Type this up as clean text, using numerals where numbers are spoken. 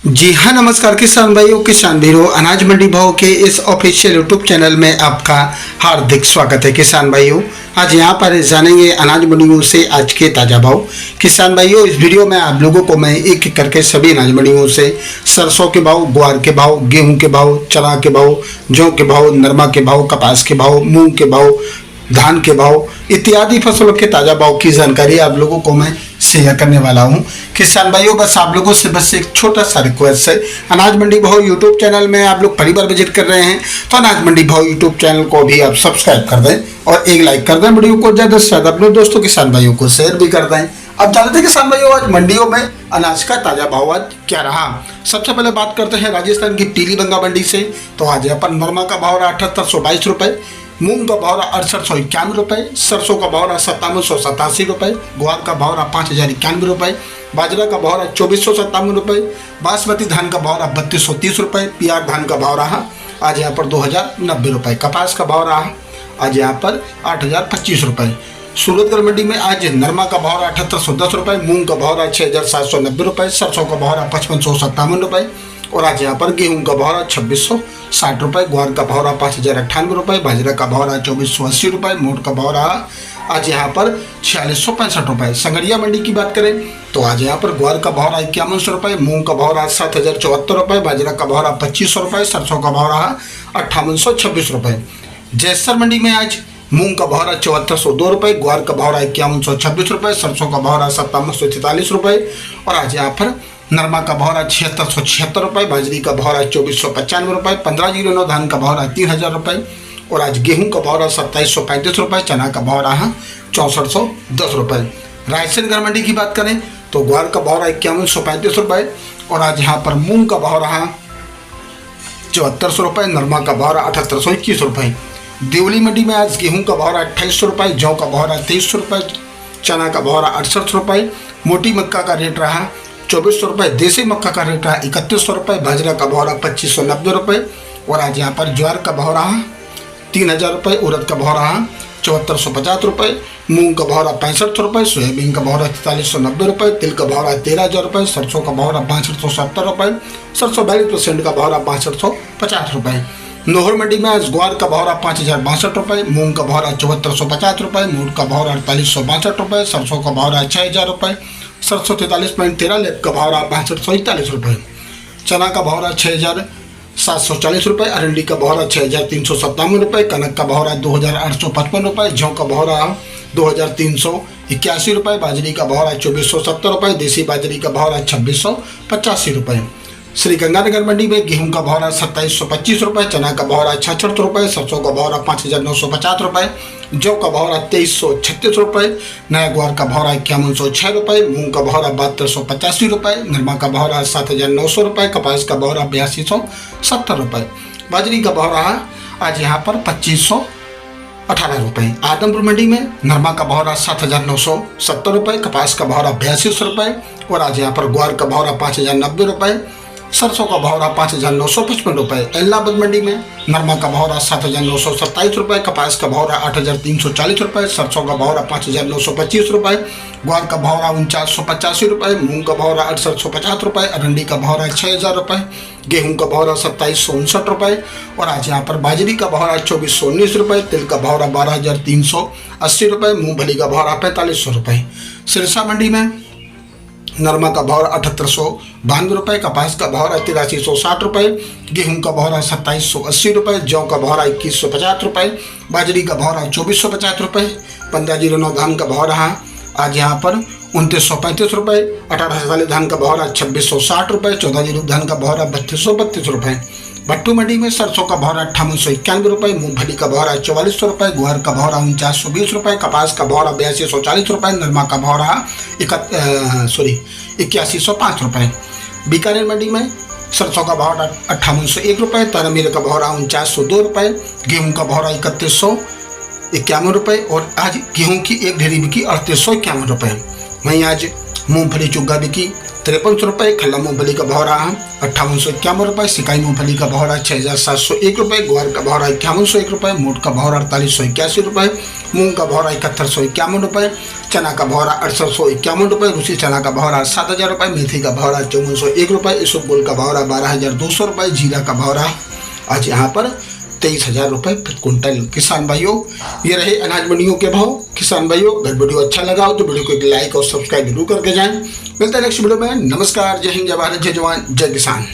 जी हाँ, नमस्कार किसान भाइयों, किसान भीरों, अनाज मंडी भाव के इस ऑफिशियल यूट्यूब चैनल में आपका हार्दिक स्वागत है। किसान भाइयों, आज यहाँ पर जानेंगे अनाज मंडियों से आज के ताज़ा भाव। किसान भाइयों, इस वीडियो में आप लोगों को मैं एक एक करके सभी अनाज मंडियों से सरसों के भाव, ग्वार के भाव, गेहूं के भाव, चना के भाव, जौ के भाव, नरमा के भाव, कपास के भाव, मूंग के भाव, धान के भाव इत्यादि फसलों के ताज़ा भाव की जानकारी आप लोगों को मैं शेयर करने वाला हूं। किसान भाइयों, बस आप लोगों से बस एक छोटा सा रिक्वेस्ट है, अनाज मंडी भाव यूट्यूब चैनल में आप लोग पहली बार विजिट कर रहे हैं तो अनाज मंडी भाव यूट्यूब चैनल को भी आप सब्सक्राइब कर दें और एक लाइक कर दें। वीडियो को ज़्यादा से ज़्यादा अपने दोस्तों किसान भाइयों को शेयर भी कर दें। अब जानते हैं किसान भाइयों, आज मंडियों में अनाज का ताज़ा भाव आज क्या रहा। सबसे पहले बात करते हैं राजस्थान की पीलीभंगा मंडी से। तो आज यहाँ पर नरमा का भाव रहा 7822 रुपये, मूंग का भाव रहा 6891 रुपये, सरसों का भाव रहा 5787 रुपये, ग्वार का भाव रहा 5091 रुपये, बाजरा का भाव रहा 2457 रुपये, बासमती धान का भाव रहा 3230 रुपये, पियार धान का भाव रहा आज यहाँ पर 2090 रुपये, कपास का भाव रहा आज यहाँ पर 8025 रुपये। सूरतगढ़ मंडी में आज नरमा का भाव रहा 7810 रुपये, मूंग का भाव रहा 6790 रुपये, सरसों का भाव रहा 5557 रुपये और आज यहाँ पर गेहूं का भाव रहा 2660 रुपये, ग्वार का भाव रहा 5098 रुपये, बाजरा का भाव रहा 2480 रुपये, मोट का भाव रहा आज यहाँ पर 4665 रुपये। संगरिया मंडी की बात करें तो आज यहाँ पर ग्वार का भाव रहा 5100 रुपये, मूंग का भाव रहा 7074 रुपये, बाजरा का भाव रहा 2500 रुपये, सरसों का भाव रहा 5826 रुपये। जैसर मंडी में आज मूंग का भाव रहा 7402 रुपये, ग्वार का भाव रहा 5126 रुपये, सरसों का भाव रहा 5743 रुपये और आज यहाँ पर नरमा का भाव रहा 7676 रुपये, बाजरी का भाव रहा 2495 रुपये, 1509 धान का भाव रहा 3000 रुपये और आज गेहूं का भाव रहा 2735 रुपये, चना का भाव रहा 6410 रुपये। रायसेनगढ़ मंडी की बात करें तो ग्वार का भाव रहा 5135 रुपये और आज यहाँ पर मूंग का भाव रहा 7400 रुपये, नरमा का भाव रहा 7821 रुपये। देवली मंडी में आज गेहूं का भाव रहा 2800 रुपये, जौ का भाव रहा 2300 रुपये, चना का भाव रहा 68 रुपये, मोटी मक्का का रेट रहा 2400 रुपये, देसी मक्का का रेट रहा 3100 रुपये, बाजरा का भाव रहा 2590 रुपये और आज यहाँ पर ज्वार का भाव रहा 3000 रुपये, उड़द का भाव रहा 7450 रुपये, मूंग का भाव रहा 6500 रुपये, सोयाबीन का भाव रहा 4390 रुपये, तिल का भाव रहा 13000 रुपये, सरसों का भाव रहा 6270 रुपये, सरसों 42% का भाव रहा 6250 रुपये। नोहर मंडी में आज ग्वार का भाव रहा 5062 रुपये, मूंग का भाव रहा 7450 रुपये, मोट का भाव रहा 4862 रुपये, सरसों का भाव रहा 6000 रुपये, सरसों 43.13, लेप का भाव रहा 6541 रुपये, चना का भाव रहा 6740 रुपये, अरंडी का भाव रहा 6357 रुपये, कनक का भाव रहा 2855 रुपये, जौ का भाव रहा 2381 रुपये, बाजरी का भाव रहा 2470 रुपये, देसी बाजरी का भाव रहा 2685 रुपये। श्री गंगानगर मंडी में गेहूं का भाव रहा 2725 रुपये, चना का भाव रहा 66 रुपये, सरसों का भाव रहा 5950 रुपये, जौ का भाव रहा 2336 रुपये, नया ग्वार का भाव रहा 5106 रुपये, मूंग का भाव रहा 7285 रुपये, नरमा का भाव रहा 7900 रुपये, कपास का भाव रहा 8270 रुपये, बाजरी का भाव रहा आज यहाँ पर 2518 रुपये। आदमपुर मंडी में नरमा का भाव रहा 7970 रुपये, कपास का भाव रहा 8200 रुपये और आज यहाँ पर ग्वार का भाव रहा 5090 रुपये, सरसों का भाव रहा 5955 रुपये। इलाहाबाद मंडी में नरमा का भाव रहा 7927 रुपये, कपास का भाव रहा 8340 रुपये, सरसों का भाव रहा 5925 रुपये, ग्वार का भाव रहा 4985 रुपये, मूंग का भाव रहा 6850 रुपये, अरंडी का भाव रहा 6000 रुपये, गेहूं का भाव रहा 2759 रुपये और आज यहाँ पर बाजरी का भाव रहा 2419 रुपये, तिल का भाव रहा 12380 रुपये, मूंगफली का भाव रहा 4500 रुपये। सिरसा मंडी में नरमा का भाव 7892 रुपये, कपास का भाव रहा 8360 रुपये, गेहूं का भाव रहा 2780 रुपये, जौ का भाव रहा 2150 रुपये, बाजरी का भाव रहा 2450 रुपये, 1509 धान का भाव रहा आज यहाँ पर 2935 रुपये, 1840 धान का भाव रहा 2660 रुपये, 14 धान का भाव रहा 3232 रुपये। भट्टू मंडी में सरसों का भाव रहा 5891 रुपये, मूंगफली का भाव रहा 4400 रुपये, ग्वार का भाव रहा 4920 रुपये, कपास का भाव रहा 8240 रुपये, नरमा का भाव रहा 8105 रुपये। बीकानेर मंडी में सरसों का भाव रहा 5801 रुपये, तारामीर का भाव रहा 4902 रुपये, गेहूं का भाव रहा 3151 रुपये और आज गेहूं की एक ढेरी बिकी 3851 रुपये। वहीं आज मूंगफली चुग्गा बिकी 5300 रुपये, खल्ला मूंगफली का भाव रहा 5851 रुपये, सिकाई मूंगफली का भाव रहा 6701 रुपये, ग्वार का भाव रहा 5101 रुपये, मोट का भाव रहा 4881 रुपये, मूंग का भाव रहा 7151 रुपये, चना का भाव रहा 6851 रुपये, रूसी चना का भाव रहा 7000 रुपये, मेथी का भाव रहा 5401 रुपये, इसबगोल का भाव रहा 12200 रुपये, जीरा का भाव रहा आज यहाँ पर 23,000 रुपये प्रति क्विंटल। किसान भाइयों, ये रहे अनाज मंडियों के भाव। किसान भाइयों, अगर वीडियो अच्छा लगा हो तो वीडियो को एक लाइक और सब्सक्राइब जरूर करके जाएं। मिलते हैं नेक्स्ट वीडियो में। नमस्कार, जय हिंद, जय भारत, जय जवान, जय किसान।